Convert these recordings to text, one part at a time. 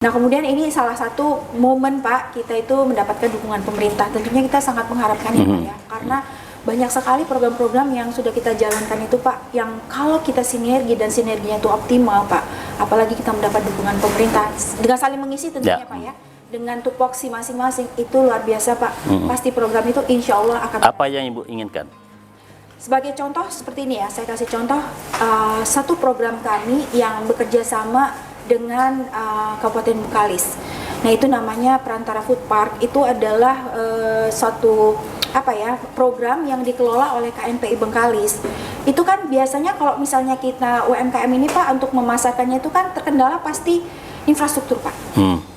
Nah, kemudian ini salah satu momen Pak, kita itu mendapatkan dukungan pemerintah. Tentunya kita sangat mengharapkan ya Pak ya, karena banyak sekali program-program yang sudah kita jalankan itu Pak, yang kalau kita sinergi dan sinerginya itu optimal Pak, apalagi kita mendapat dukungan pemerintah, dengan saling mengisi tentunya Pak ya, dengan tupoksi masing-masing, itu luar biasa Pak. Pasti program itu insya Allah akan... Apa yang Ibu inginkan? Sebagai contoh seperti ini ya, saya kasih contoh satu program kami yang bekerja sama dengan Kabupaten Bengkalis. Nah, itu namanya Perantara Food Park. Itu adalah suatu program yang dikelola oleh KNPI Bengkalis. Itu kan biasanya kalau misalnya kita UMKM ini Pak, untuk memasarkannya itu kan terkendala pasti infrastruktur Pak.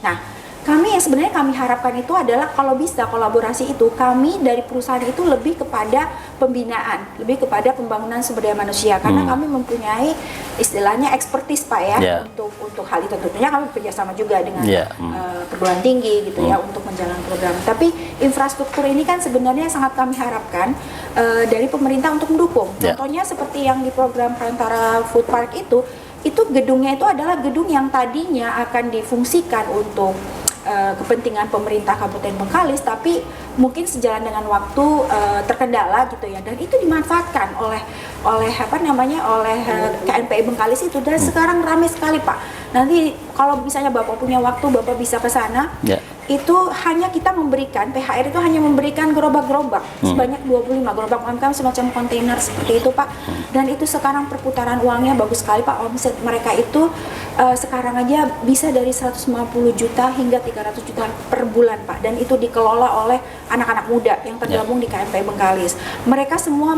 Nah, kami yang sebenarnya kami harapkan itu adalah kalau bisa kolaborasi itu, kami dari perusahaan itu lebih kepada pembinaan, lebih kepada pembangunan sumber daya manusia, karena kami mempunyai istilahnya expertise Pak ya, untuk hal itu. Tentunya kami bekerjasama juga dengan perguruan tinggi gitu ya, untuk menjalankan program. Tapi infrastruktur ini kan sebenarnya sangat kami harapkan dari pemerintah untuk mendukung. Contohnya seperti yang di program Perantara Food Park itu gedungnya itu adalah gedung yang tadinya akan difungsikan untuk kepentingan pemerintah Kabupaten Bengkalis, tapi mungkin sejalan dengan waktu terkendala gitu ya, dan itu dimanfaatkan oleh KNPI Bengkalis itu, dan sekarang ramai sekali Pak. Nanti kalau misalnya Bapak punya waktu, Bapak bisa ke sana. Itu hanya kita memberikan, PHR itu hanya memberikan gerobak-gerobak sebanyak 25 gerobak UMKM, semacam kontainer seperti itu Pak. Dan itu sekarang perputaran uangnya bagus sekali Pak. Omset mereka itu sekarang aja bisa dari 150 juta hingga 300 juta per bulan Pak. Dan itu dikelola oleh anak-anak muda yang tergabung di KNPI Bengkalis. Mereka semua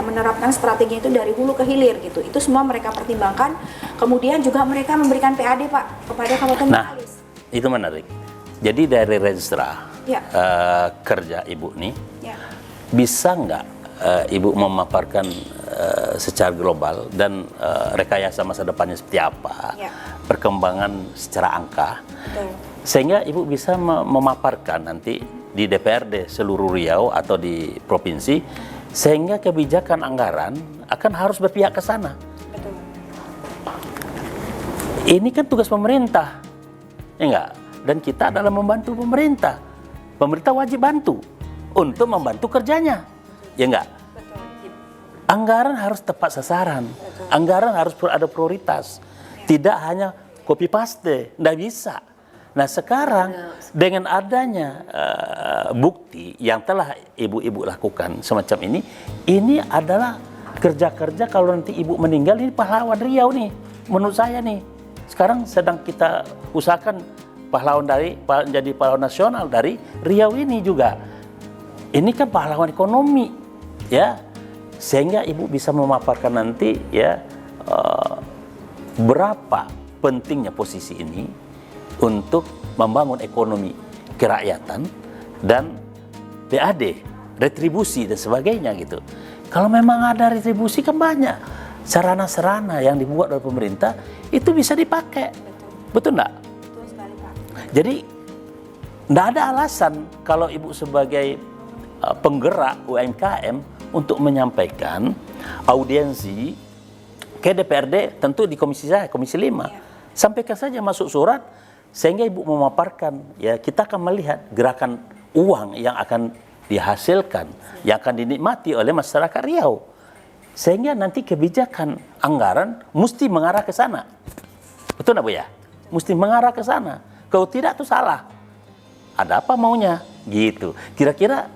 menerapkan strategi itu dari hulu ke hilir gitu. Itu semua mereka pertimbangkan. Kemudian juga mereka memberikan PAD Pak kepada Kabupaten Bengkalis. Itu menarik. Jadi dari registrar kerja Ibu nih, bisa nggak Ibu memaparkan secara global dan rekayasa masa depannya seperti apa, perkembangan secara angka, sehingga Ibu bisa memaparkan nanti di DPRD seluruh Riau atau di provinsi, sehingga kebijakan anggaran akan harus berpihak ke sana. Ini kan tugas pemerintah, ya enggak? Dan kita adalah membantu pemerintah. Pemerintah wajib bantu untuk membantu kerjanya, ya enggak? Anggaran harus tepat sasaran. Anggaran harus ada prioritas. Tidak hanya copy paste, enggak bisa. Nah, sekarang dengan adanya bukti yang telah ibu-ibu lakukan semacam ini adalah kerja-kerja kalau nanti Ibu meninggal, ini pahlawan Riau nih, menurut saya nih. Sekarang sedang kita usahakan menjadi pahlawan nasional dari Riau ini juga. Ini kan pahlawan ekonomi, ya. Sehingga Ibu bisa memaparkan nanti ya berapa pentingnya posisi ini untuk membangun ekonomi kerakyatan dan PAD, retribusi dan sebagainya gitu. Kalau memang ada retribusi kan banyak sarana-sarana yang dibuat oleh pemerintah itu bisa dipakai. Betul enggak? Jadi, tidak ada alasan kalau Ibu sebagai penggerak UMKM untuk menyampaikan audiensi ke DPRD, tentu di komisi saya, komisi 5. Sampaikan saja masuk surat, sehingga Ibu memaparkan, ya kita akan melihat gerakan uang yang akan dihasilkan, yang akan dinikmati oleh masyarakat Riau. Sehingga nanti kebijakan anggaran mesti mengarah ke sana. Betul nggak Bu ya? Mesti mengarah ke sana. Kalau tidak itu salah. Ada apa maunya? Gitu. Kira-kira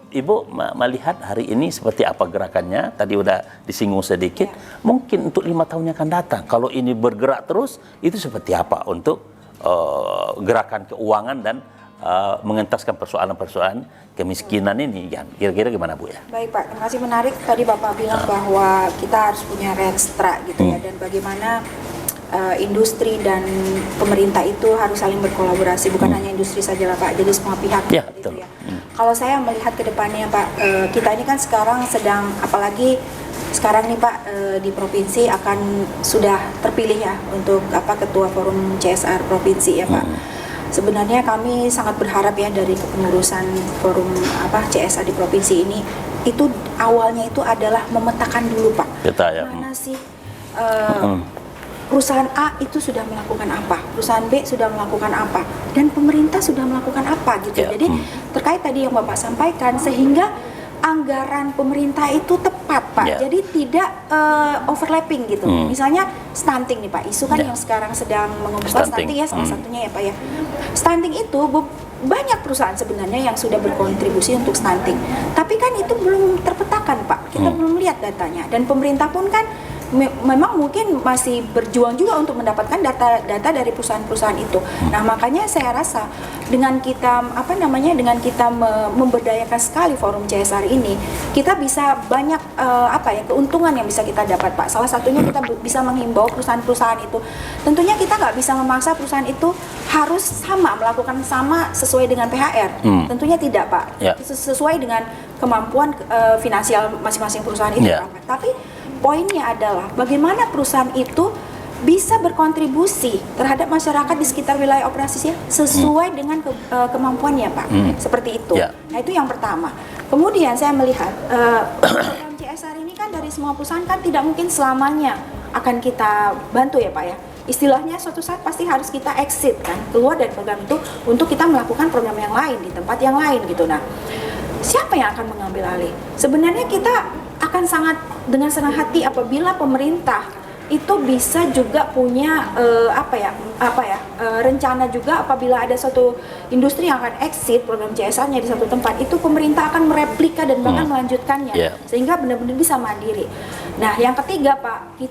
Ibu melihat hari ini seperti apa gerakannya? Tadi udah disinggung sedikit. Mungkin untuk 5 tahun yang akan datang, kalau ini bergerak terus, itu seperti apa untuk gerakan keuangan dan mengentaskan persoalan-persoalan kemiskinan ini? Kira-kira gimana Bu ya? Baik Pak, terima kasih. Menarik tadi Bapak bilang bahwa kita harus punya rekstra gitu ya, dan bagaimana industri dan pemerintah itu harus saling berkolaborasi, bukan hanya industri saja lah Pak, jadi semua pihak gitu ya. Kalau saya melihat ke depannya Pak, kita ini kan sekarang sedang, apalagi sekarang nih Pak, di provinsi akan sudah terpilih ya untuk ketua forum CSR provinsi ya Pak. Sebenarnya kami sangat berharap ya dari kepengurusan forum CSR di provinsi ini, itu awalnya itu adalah memetakan dulu Pak, mana sih perusahaan A itu sudah melakukan apa, perusahaan B sudah melakukan apa, dan pemerintah sudah melakukan apa gitu. Ya. Jadi terkait tadi yang Bapak sampaikan, sehingga anggaran pemerintah itu tepat, Pak. Ya. Jadi tidak overlapping gitu. Misalnya stunting nih, Pak. Isu kan Ya. yang sekarang sedang mengemuka stunting ya, salah satunya ya, Pak ya. Stunting itu banyak perusahaan sebenarnya yang sudah berkontribusi untuk stunting. Tapi kan itu belum terpetakan, Pak. Kita belum lihat datanya. Dan pemerintah pun kan memang mungkin masih berjuang juga untuk mendapatkan data dari perusahaan-perusahaan itu. Nah, makanya saya rasa dengan kita memberdayakan sekali forum CSR ini, kita bisa banyak keuntungan yang bisa kita dapat, Pak. Salah satunya kita bisa menghimbau perusahaan-perusahaan itu. Tentunya kita nggak bisa memaksa perusahaan itu harus melakukan sama sesuai dengan PHR. Tentunya tidak, Pak. Ya. Sesuai dengan kemampuan finansial masing-masing perusahaan itu. Ya. Tapi poinnya adalah bagaimana perusahaan itu bisa berkontribusi terhadap masyarakat di sekitar wilayah operasinya sesuai dengan kemampuannya, Pak. Seperti itu. Ya. Nah, itu yang pertama. Kemudian saya melihat program CSR ini kan dari semua perusahaan kan tidak mungkin selamanya akan kita bantu ya, Pak ya. Istilahnya suatu saat pasti harus kita exit kan, keluar dari program itu untuk kita melakukan program yang lain di tempat yang lain gitu. Nah, siapa yang akan mengambil alih? Sebenarnya kita akan dengan senang hati apabila pemerintah itu bisa juga punya rencana juga apabila ada suatu industri yang akan exit program CSR-nya di satu tempat, itu pemerintah akan mereplika dan bahkan melanjutkannya sehingga benar-benar bisa mandiri. Nah, yang ketiga, Pak,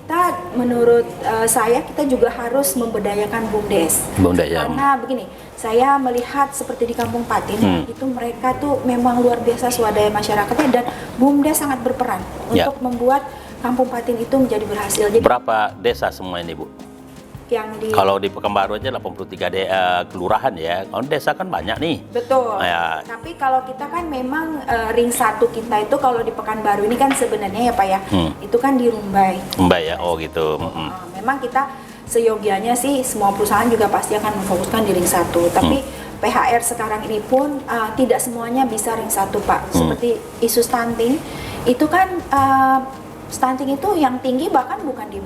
menurut saya kita juga harus memberdayakan BUMDes. Karena begini, saya melihat seperti di Kampung Patin itu mereka tuh memang luar biasa swadaya masyarakatnya, dan BUMDes sangat berperan untuk membuat Kampung Patin itu menjadi berhasil. Jadi, berapa desa semua ini, Bu? Kalau di Pekanbaru aja 83 kelurahan ya. Kalau desa kan banyak nih. Betul. Ya. Tapi kalau kita kan memang ring 1 kita itu kalau di Pekanbaru ini kan sebenarnya ya, Pak ya, itu kan di Rumbai. Rumbai ya, oh gitu. Memang kita seyogianya sih semua perusahaan juga pasti akan memfokuskan di ring 1. Tapi PHR sekarang ini pun tidak semuanya bisa ring 1, Pak. Seperti isu stunting, itu kan stunting itu yang tinggi bahkan bukan di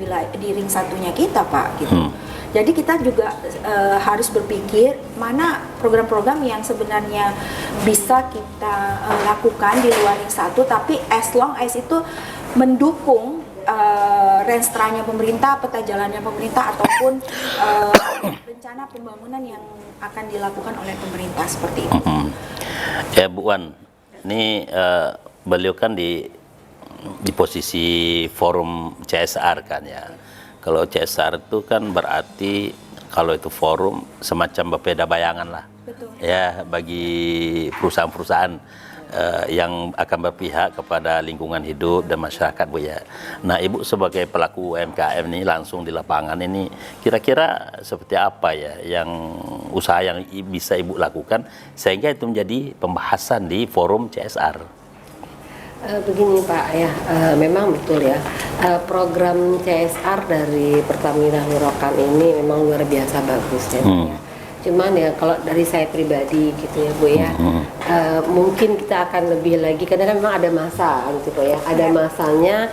ring 1-nya kita, Pak, gitu. Jadi kita juga harus berpikir mana program-program yang sebenarnya bisa kita lakukan di luar ring 1, tapi as long as itu mendukung renstranya pemerintah, peta jalannya pemerintah, ataupun rencana pembangunan yang akan dilakukan oleh pemerintah seperti itu. Ya, Bu Wan, ini beliau kan di posisi forum CSR kan ya. Kalau CSR itu kan berarti kalau itu forum semacam berbeda bayangan lah. Betul. Ya, bagi perusahaan-perusahaan yang akan berpihak kepada lingkungan hidup dan masyarakat, Bu ya. Nah, Ibu sebagai pelaku UMKM ini langsung di lapangan ini kira-kira seperti apa ya yang usaha yang bisa Ibu lakukan sehingga itu menjadi pembahasan di forum CSR? Begini, Pak ya, memang betul ya, program CSR dari Pertamina Hurakan ini memang luar biasa bagus ya, Pak ya. Cuman ya kalau dari saya pribadi gitu ya, Bu ya, mungkin kita akan lebih lagi karena kan memang ada masa gitu, Pak ya, ada masanya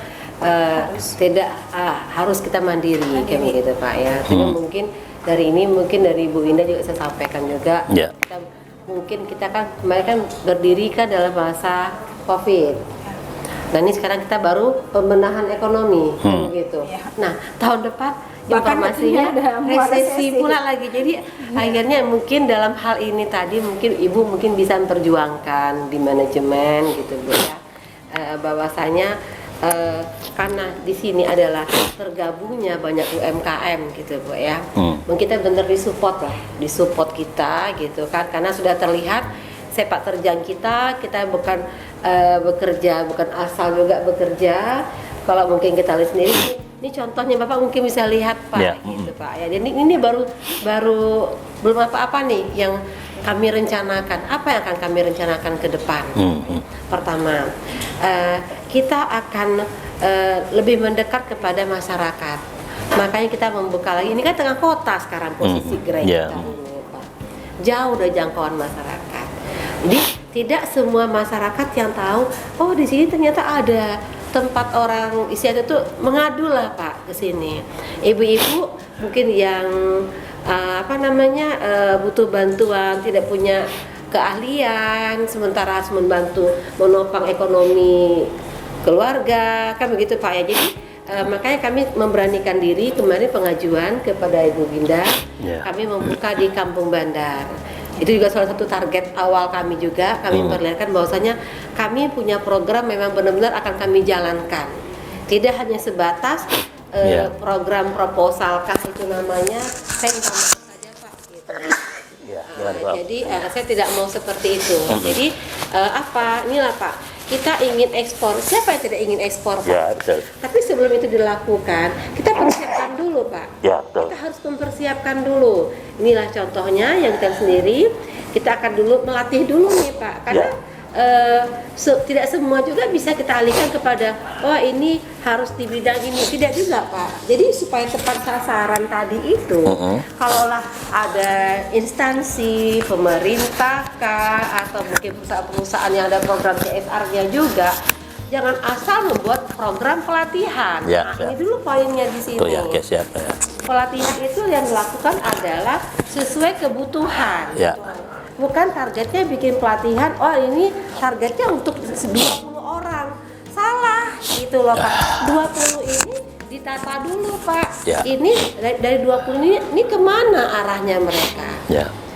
harus kita mandiri kayak begitu, Pak ya. Tapi mungkin dari ini mungkin dari Bu Indah juga saya sampaikan juga, kita kan kemarin kan berdiri kan dalam masa COVID. Nah, ini sekarang kita baru pembenahan ekonomi gitu. Nah, tahun depan informasinya resesi pula lagi. Jadi akhirnya mungkin dalam hal ini tadi mungkin Ibu mungkin bisa memperjuangkan di manajemen gitu, Bu ya. Bahwasanya karena di sini adalah tergabungnya banyak UMKM gitu, Bu ya. Mungkin kita benar disupport kita gitu kan, karena sudah terlihat sepak terjang kita bukan bekerja, bukan asal juga bekerja. Kalau mungkin kita lihat sendiri, ini contohnya Bapak mungkin bisa lihat, Pak, gitu, Pak ya. Jadi ini baru belum apa-apa nih yang kami rencanakan. Apa yang akan kami rencanakan ke depan? Pertama, kita akan lebih mendekat kepada masyarakat. Makanya kita membuka lagi. Ini kan tengah kota sekarang posisi gerai kita dulu, Pak. Jauh dari jangkauan masyarakat. Jadi tidak semua masyarakat yang tahu, oh di sini ternyata ada tempat orang istilahnya tuh mengadu lah Pak ke sini. Ibu-ibu mungkin yang butuh bantuan, tidak punya keahlian, sementara harus membantu menopang ekonomi keluarga, kan begitu Pak ya. Jadi makanya kami memberanikan diri kemarin pengajuan kepada Ibu Winda, kami membuka di Kampung Bandar. Itu juga salah satu target awal kami juga, kami memperlihatkan bahwasanya kami punya program memang benar-benar akan kami jalankan. Tidak hanya sebatas program proposal itu namanya, saya minta maaf saja Pak gitu. Jadi saya tidak mau seperti itu. Jadi inilah Pak, kita ingin ekspor. Siapa yang tidak ingin ekspor Pak? Ya, betul. Tapi sebelum itu dilakukan, kita persiapkan dulu Pak. Ya, betul. Kita harus mempersiapkan dulu. Inilah contohnya yang kita sendiri. Kita akan dulu melatih dulu nih Pak, karena tidak semua juga bisa kita alihkan kepada ini harus di bidang ini, tidak juga Pak. Jadi supaya tepat sasaran tadi itu, kalaulah ada instansi pemerintah atau mungkin perusahaan-perusahaan yang ada program CSR-nya juga, jangan asal membuat program pelatihan. Ini dulu poinnya di sini. Pelatihan itu yang dilakukan adalah sesuai kebutuhan. Bukan targetnya bikin pelatihan, ini targetnya untuk 20 orang. Salah, gitu loh Pak. 20 ini ditata dulu Pak. Ini dari 20 ini kemana arahnya mereka?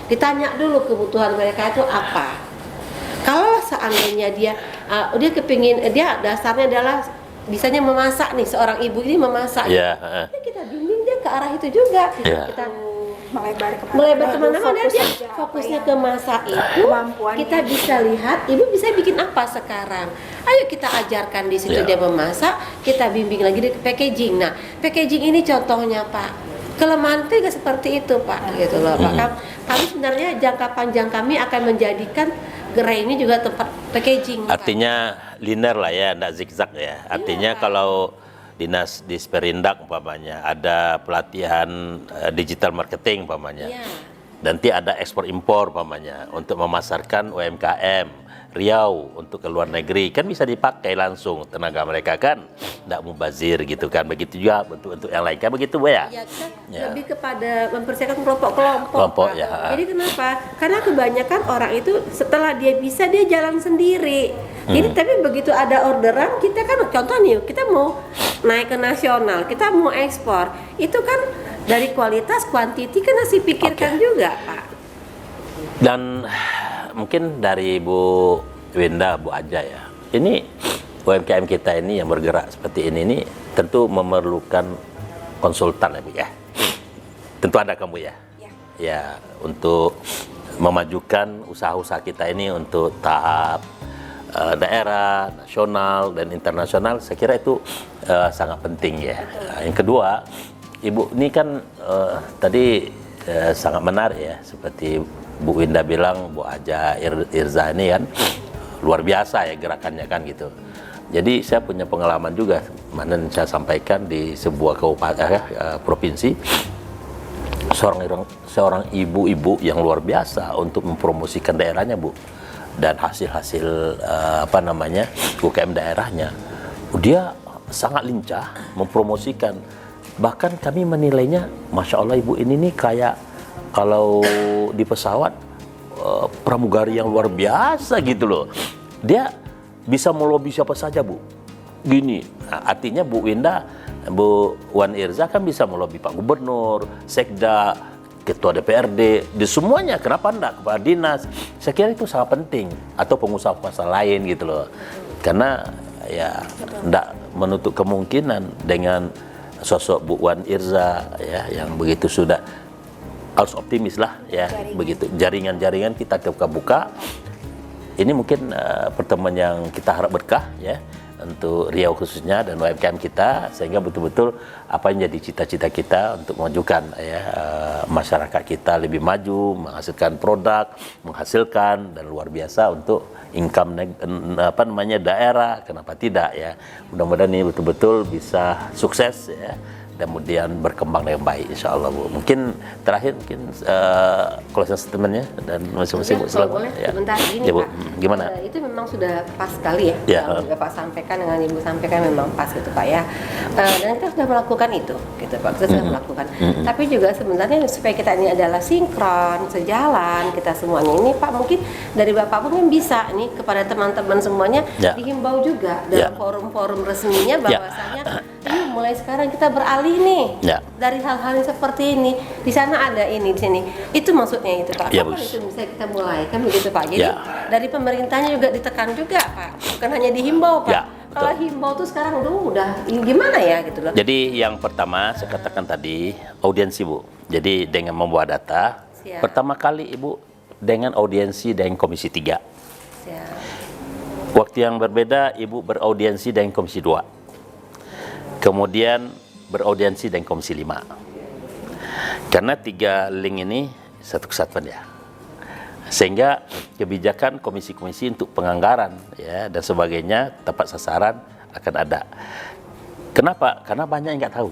Ditanya dulu kebutuhan mereka itu apa. Kalau seandainya dia kepingin, dia dasarnya adalah bisanya memasak nih, seorang ibu ini memasak. Kita bimbing dia ke arah itu juga. Kita melebar kemana-mana, dia fokusnya ke masak itu. Kita bisa lihat ibu bisa bikin apa sekarang. Ayo kita ajarkan di situ dia memasak, kita bimbing lagi di packaging. Nah, packaging ini contohnya Pak. Kelemahan itu juga seperti itu Pak, gitu loh Pak. Kami sebenarnya jangka panjang kami akan menjadikan gerai ini juga tempat packaging. Artinya linear lah ya, enggak zigzag ya. Artinya kalau Dinas Disperindak umpamanya ada pelatihan digital marketing umpamanya, nanti ada ekspor impor umpamanya untuk memasarkan UMKM Riau untuk ke luar negeri, kan bisa dipakai langsung tenaga mereka, kan tidak mubazir gitu kan. Begitu juga untuk yang lain kan begitu Bu ya. Lebih kepada mempersiapkan kelompok-kelompok. Jadi kenapa? Karena kebanyakan orang itu setelah dia bisa dia jalan sendiri. Jadi tapi begitu ada orderan, kita kan contoh nih, kita mau naik ke nasional, kita mau ekspor, itu kan dari kualitas, kuantiti kan harus dipikirkan juga Pak. Dan mungkin dari Bu Winda, Bu Aja ya, ini UMKM kita ini yang bergerak seperti ini tentu memerlukan konsultan ya Bu ya. Tentu ada kamu ya. Ya, untuk memajukan usaha-usaha kita ini untuk tahap daerah, nasional dan internasional, saya kira itu sangat penting ya. Yang kedua, Ibu ini kan tadi sangat menarik ya, seperti Bu Winda bilang, Bu Aja Irza ini kan luar biasa ya gerakannya kan gitu. Jadi saya punya pengalaman juga, mana saya sampaikan di sebuah provinsi, seorang ibu-ibu yang luar biasa untuk mempromosikan daerahnya Bu, dan hasil-hasil UKM daerahnya. Dia sangat lincah mempromosikan. Bahkan kami menilainya, Masya Allah ibu ini nih kayak kalau di pesawat pramugari yang luar biasa gitu loh. Dia bisa melobi siapa saja Bu. Gini, artinya Bu Winda, Bu Wan Irza kan bisa melobi Pak Gubernur, Sekda, Ketua DPRD, di semuanya. Kenapa enggak kepada dinas? Saya kira itu sangat penting. Atau pengusaha-pengusaha lain gitu loh. Karena ya enggak menutup kemungkinan dengan sosok Bu Wan Irza ya, yang begitu sudah harus optimis lah ya, begitu jaringan-jaringan kita buka. Ini mungkin pertemuan yang kita harap berkah ya untuk Riau khususnya dan UMKM kita, sehingga betul-betul apa yang jadi cita-cita kita untuk memajukan ya masyarakat kita lebih maju, menghasilkan produk, menghasilkan dan luar biasa untuk income daerah, kenapa tidak ya. Mudah-mudahan ini betul-betul bisa sukses ya, kemudian berkembang dengan baik, insya Allah Bu. Mungkin terakhir closing statementnya dan masing-masing Bu. Kalau boleh sebentar gini ya, Bu. Pak. Gimana? Itu memang sudah pas sekali ya. Yang Bapak sampaikan dengan Ibu sampaikan memang pas gitu Pak ya. Dan kita sudah melakukan itu, gitu Pak. Kita sudah melakukan. Tapi juga sebenarnya supaya kita ini adalah sinkron, sejalan kita semuanya ini Pak, mungkin dari Bapak pun kan bisa nih kepada teman-teman semuanya dihimbau juga dalam forum-forum resminya bahwasanya yuk mulai sekarang kita beralih nih dari hal-hal yang seperti ini. Di sana ada ini, di sini. Itu maksudnya itu Pak. Kapan itu bisa kita mulai kan begitu Pak. Jadi dari pemerintahnya juga ditekan juga Pak. Bukan hanya dihimbau Pak. Kalau himbau tuh sekarang udah gimana ya gitu loh. Jadi yang pertama saya katakan tadi audiensi Bu. Jadi dengan membawa data, pertama kali Ibu dengan audiensi dengan Komisi 3. Waktu yang berbeda Ibu beraudiensi dengan Komisi 2. Kemudian beraudiensi dengan Komisi 5. Karena 3 link ini satu kesatuan ya. Sehingga kebijakan komisi-komisi untuk penganggaran ya dan sebagainya tepat sasaran akan ada. Kenapa? Karena banyak yang nggak tahu.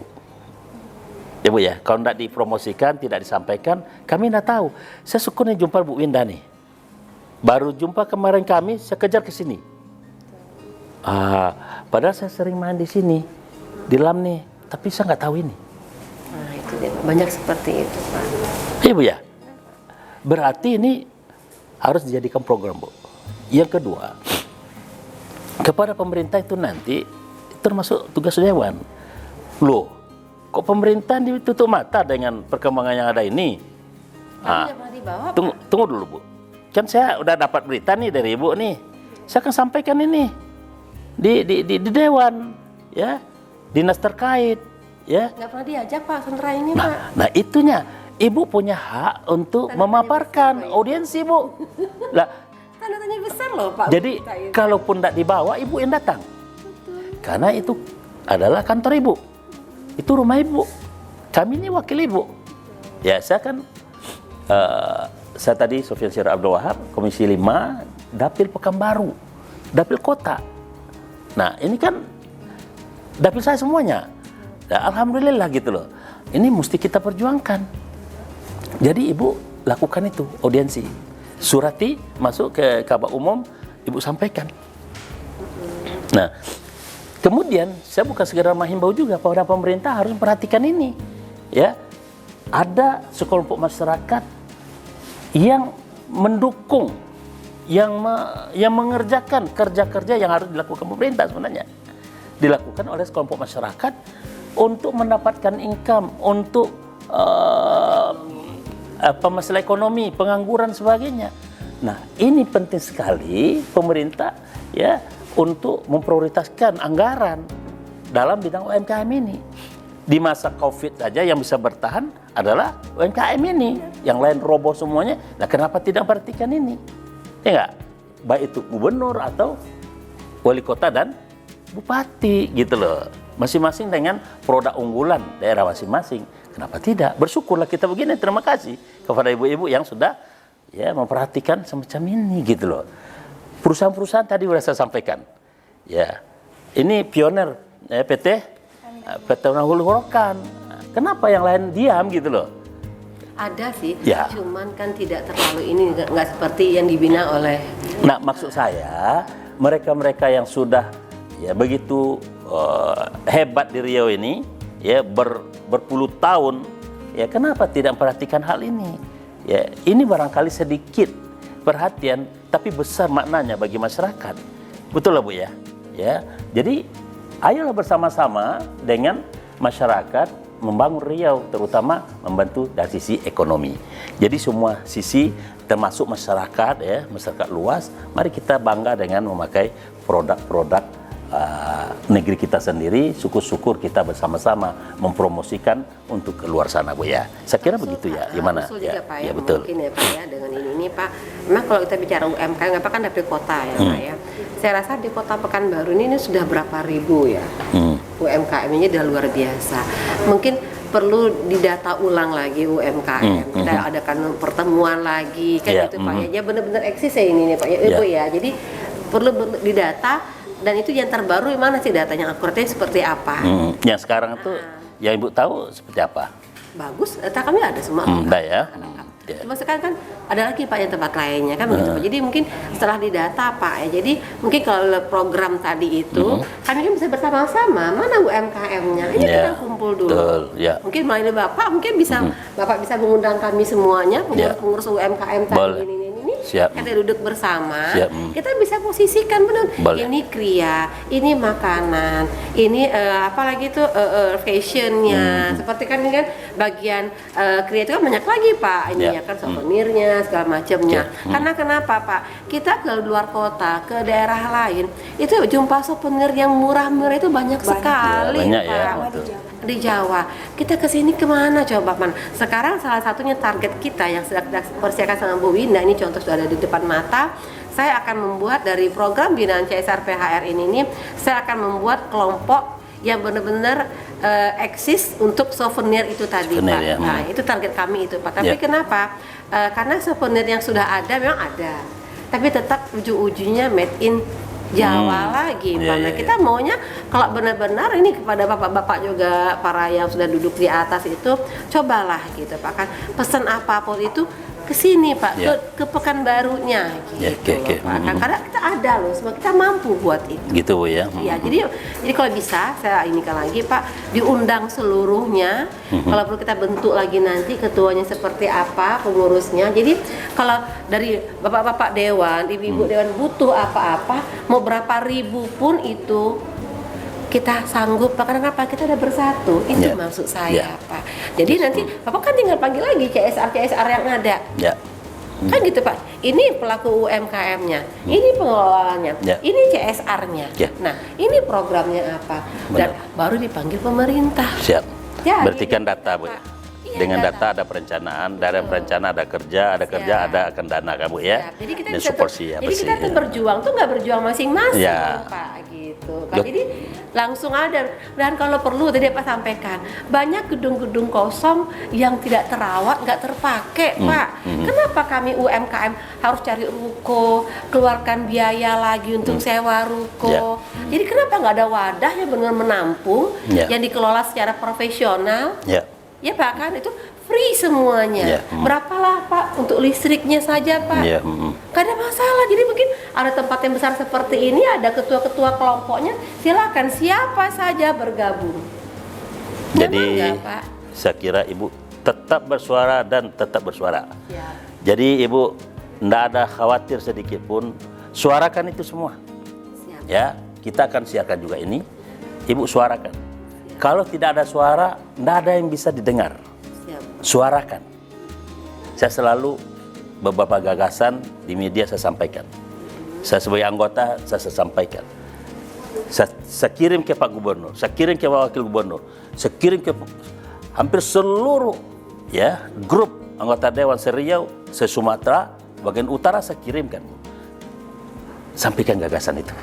Ya Bu ya, kalau tidak dipromosikan, tidak disampaikan, kami tidak tahu. Saya syukurnya jumpa Bu Winda nih. Baru jumpa kemarin kami, saya kejar ke sini. Padahal saya sering main di sini, di LAM nih, tapi saya nggak tahu ini. Nah itu dia, banyak seperti itu Pak. Iya Bu ya. Berarti ini harus dijadikan program Bu. Yang kedua, kepada pemerintah itu nanti termasuk tugas dewan. Loh, kok pemerintah ditutup mata dengan perkembangan yang ada ini? Tunggu dulu Bu. Kan saya udah dapat berita nih dari Ibu nih. Saya akan sampaikan ini di dewan, ya, dinas terkait, ya. Nggak pernah diajak Pak sentra ini Pak. Nah itunya. Ibu punya hak untuk memaparkan audiensi Bu. Lah, tanda tanya besar loh Pak. Jadi kalaupun tidak dibawa Ibu yang datang. Karena itu adalah kantor Ibu. Itu rumah Ibu. Kami ini wakil Ibu. Ya saya kan saya tadi Sofyan Syirah Abdul Wahab, Komisi 5, Dapil Pekanbaru, Dapil Kota. Nah ini kan dapil saya semuanya. Ya, alhamdulillah gitu loh. Ini mesti kita perjuangkan. Jadi Ibu lakukan itu audiensi. Surati masuk ke Kabak Umum, Ibu sampaikan. Nah, kemudian saya bukan sekedar menghimbau juga pada pemerintah harus memperhatikan ini. Ya, ada sekelompok masyarakat yang mendukung, yang mengerjakan kerja-kerja yang harus dilakukan pemerintah sebenarnya. Dilakukan oleh sekelompok masyarakat untuk mendapatkan income, untuk masalah ekonomi, pengangguran sebagainya. Nah, ini penting sekali pemerintah ya untuk memprioritaskan anggaran dalam bidang UMKM ini. Di masa Covid saja yang bisa bertahan adalah UMKM ini, yang lain roboh semuanya. Nah, kenapa tidak perhatikan ini? Ya enggak? Baik itu gubernur atau wali kota dan bupati gitu loh. Masing-masing dengan produk unggulan daerah masing-masing. Kenapa tidak? Bersyukurlah kita begini. Terima kasih kepada ibu-ibu yang sudah ya memperhatikan semacam ini gitu loh. Perusahaan-perusahaan tadi sudah saya sampaikan. Ya, ini pioner PT Nahul Horokan. Kenapa yang lain diam gitu loh? Ada sih, cuman kan tidak terlalu ini nggak seperti yang dibina oleh. Nah, maksud saya mereka-mereka yang sudah ya begitu hebat di Riau ini, ya berpuluh tahun, ya kenapa tidak memperhatikan hal ini? Ya, ini barangkali sedikit perhatian, tapi besar maknanya bagi masyarakat. Betul lah Bu ya. Ya, jadi ayolah bersama-sama dengan masyarakat membangun Riau, terutama membantu dari sisi ekonomi. Jadi semua sisi termasuk masyarakat ya, masyarakat luas, mari kita bangga dengan memakai produk-produk negeri kita sendiri, syukur-syukur kita bersama-sama mempromosikan untuk keluar sana Bu ya. Saya kira begitu ya. Gimana? Juga, Pak, ya betul. Mungkin ya Pak ya dengan ini Pak. Memang kalau kita bicara UMKM, Pak kan dapil kota ya Pak ya. Saya rasa di Kota Pekanbaru ini sudah berapa ribu ya UMKM-nya udah luar biasa. Mungkin perlu didata ulang lagi UMKM. Kita adakan pertemuan lagi kan gitu Pak ya. Ya benar-benar eksis ya ini nih Pak ya Ibu ya. Jadi perlu didata. Dan itu yang terbaru mana sih datanya akuratnya seperti apa? Yang sekarang itu yang Ibu tahu seperti apa? Bagus, data kami ada semua. Baik ya. Ya. Cuma sekarang kan ada lagi Pak yang tempat lainnya kan begitu Pak. Jadi mungkin setelah didata Pak ya. Jadi mungkin kalau program tadi itu kami kan bisa bersama-sama mana UMKM-nya. Ini kita kumpul dulu. Betul, ya. Mungkin melalui Bapak mungkin bisa Bapak bisa mengundang kami semuanya pengurus UMKM tadi Boleh. ini. Siap. Kita duduk bersama, Siap. kita bisa posisikan benar. Boleh. Ini kria, ini makanan, ini apalagi tuh fashionnya. Seperti kan ini kan bagian kria itu kan banyak lagi Pak. Ini ya kan souvenirnya segala macamnya. Karena kenapa Pak? Kita ke luar kota, ke daerah lain, itu jumpa souvenir yang murah-murah itu banyak sekali banyak Pak. ya, Di Jawa. Di Jawa, kita kesini kemana coba Man? Sekarang salah satunya target kita yang sedang dipersiapkan sama Bu Winda, ini contoh sudah ada di depan mata. Saya akan membuat dari program binaan CSR PHR ini saya akan membuat kelompok yang benar-benar eksis untuk souvenir itu tadi Souvenir, Pak. ya. Nah itu target kami itu Pak. Tapi kenapa? Karena souvenir yang sudah ada memang ada, tapi tetap ujung-ujungnya made in Jawa lagi, Iya, Nah iya, kita maunya kalau benar-benar ini kepada bapak-bapak juga para yang sudah duduk di atas itu cobalah gitu Pak kan pesan apapun itu ke sini Pak ke Pekanbarunya gitu loh, Pak kan karena kita ada loh semua kita mampu buat itu. Gitu Bu ya. Iya, jadi kalau bisa saya inikan lagi Pak, diundang seluruhnya. Kalau perlu kita bentuk lagi nanti ketuanya seperti apa, pengurusnya. Jadi kalau dari bapak-bapak dewan, ibu-ibu dewan butuh apa-apa, mau berapa ribu pun itu kita sanggup Pak, karena apa? Kita udah bersatu. Itu maksud saya Pak. Jadi nanti Bapak kan tinggal panggil lagi CSR yang ada. Ya. Kan gitu Pak, ini pelaku UMKM-nya, ini pengelolanya, ini CSR-nya. Nah, ini programnya apa? Dan baru dipanggil pemerintah. Siap. Ya, Berarti kan data Bu. Dengan data ada perencanaan, dari perencanaan ada kerja ada akan dana kamu ya. Jadi kita dan bisa jadi kita tuh berjuang tuh nggak berjuang masing-masing Pak gitu. Kan jadi langsung ada, dan kalau perlu tadi Pak sampaikan banyak gedung-gedung kosong yang tidak terawat, nggak terpakai Pak. Kenapa kami UMKM harus cari ruko, keluarkan biaya lagi untuk sewa ruko? Jadi kenapa nggak ada wadah yang benar menampung yang dikelola secara profesional? Ya Pak kan itu free semuanya. Berapalah Pak untuk listriknya saja Pak. Gak ada masalah. Jadi mungkin ada tempat yang besar seperti ini, ada ketua-ketua kelompoknya, silakan siapa saja bergabung. Jadi enggak, Pak? saya kira Ibu tetap bersuara dan tetap bersuara. Jadi Ibu tidak ada khawatir sedikit pun, suarakan itu semua. Ya, kita akan siarkan juga ini. Ibu suarakan. Kalau tidak ada suara, tidak ada yang bisa didengar. Suarakan. Saya selalu beberapa gagasan di media saya sampaikan. Saya sebagai anggota, saya sampaikan. Saya kirim ke Pak Gubernur, saya kirim ke Wakil Gubernur, saya kirim ke hampir seluruh grup anggota Dewan Seriau, se-Sumatera, bagian utara saya kirimkan. Sampaikan gagasan itu.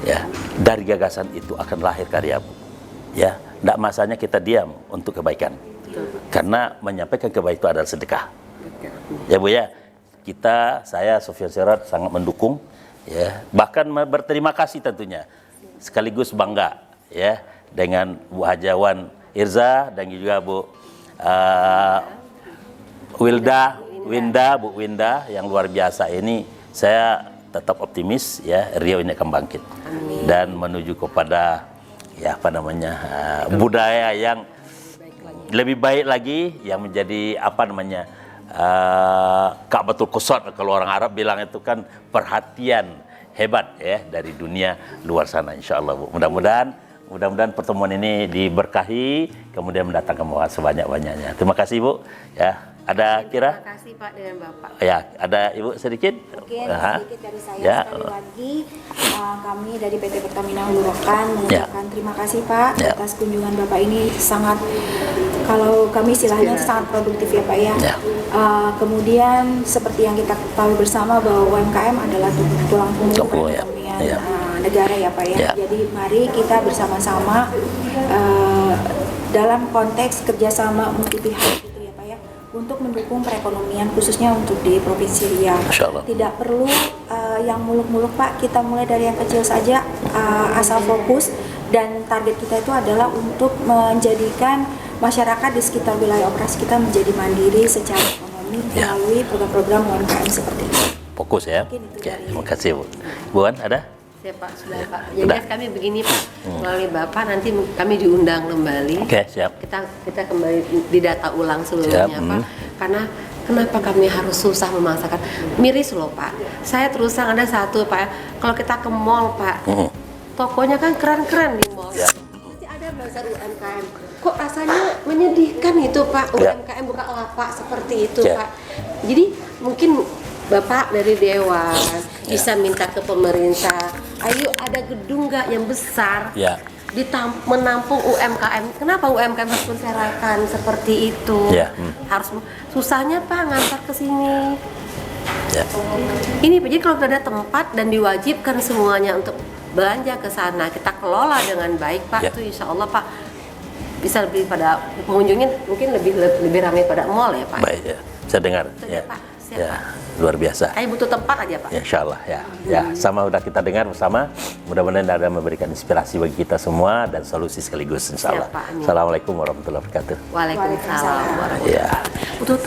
Ya, dari gagasan itu akan lahir karya Bu. Ya, tidak masanya kita diam untuk kebaikan. Karena menyampaikan kebaikan itu adalah sedekah. Ya Bu ya, saya Sofyan Sirot sangat mendukung, ya, bahkan berterima kasih tentunya, sekaligus bangga, ya, dengan Bu Hajawan Irza dan juga Bu Bu Winda yang luar biasa ini. Saya tetap optimis, ya, Riau ini akan bangkit. Dan menuju kepada budaya yang lebih baik lagi, yang menjadi Ka'batul Qusad kalau orang Arab bilang itu kan perhatian hebat ya dari dunia luar sana, insya Allah Bu. Mudah-mudahan pertemuan ini diberkahi, kemudian mendatangkan sebanyak-banyaknya. Terima kasih Bu. Ya, ada kira? Terima kasih Pak dengan Bapak. Ya, ada Ibu sedikit? Mungkin sedikit dari saya sekali lagi kami dari PT Pertamina Hulu Rokan mengucapkan terima kasih Pak atas kunjungan Bapak ini, sangat, kalau kami istilahnya sangat produktif ya Pak ya. Kemudian seperti yang kita ketahui bersama bahwa UMKM adalah tulang punggung perekonomian negara ya Pak ya. Jadi mari kita bersama-sama dalam konteks kerjasama multi pihak untuk mendukung perekonomian khususnya untuk di Provinsi Riau. Tidak perlu yang muluk-muluk Pak, kita mulai dari yang kecil saja, asal fokus dan target kita itu adalah untuk menjadikan masyarakat di sekitar wilayah operasi kita menjadi mandiri secara ekonomi melalui program-program UMKM seperti ini. Fokus ya. Mungkin itu Oke, dari- terima kasih Bu. Bu Wan ada? Ya Pak, sudah Pak. Udah. Jadi kami begini Pak, melalui Bapak nanti kami diundang kembali. Oke, siap. Kita kembali didata ulang seluruhnya Siap, Pak. Karena kenapa kami harus susah memasarkan? Miris loh Pak. Saya terus terang ada satu Pak, kalau kita ke mall Pak, tokonya kan keren-keren di mall. Ya. Pasti ada bazar UMKM. Kok rasanya menyedihkan itu Pak, Ya. UMKM buka lapak seperti itu Ya. Pak. Jadi mungkin Bapak dari Dewan bisa minta ke pemerintah, ayo ada gedung nggak yang besar Ya. menampung UMKM. Kenapa UMKM harus berserakan seperti itu? Ya. Harus susahnya Pak ngantar ke sini. Ya. Ini jadi kalau ada tempat dan diwajibkan semuanya untuk belanja ke sana, kita kelola dengan baik Pak, Ya. itu insya Allah Pak bisa lebih pada pengunjungnya mungkin lebih ramai pada mall ya Pak. Baik ya. Saya dengar. Betul Ya. ya, Pak. Siap, Ya. Pak. Luar biasa. Saya butuh tempat aja Pak. Ya, insya Allah ya. Ya, sama udah kita dengar bersama. Mudah-mudahan ada memberikan inspirasi bagi kita semua dan solusi sekaligus insya Allah. Siap, Pak. Amin. Assalamualaikum warahmatullahi wabarakatuh. Waalaikumsalam warahmatullahi Ya. wabarakatuh. Butuh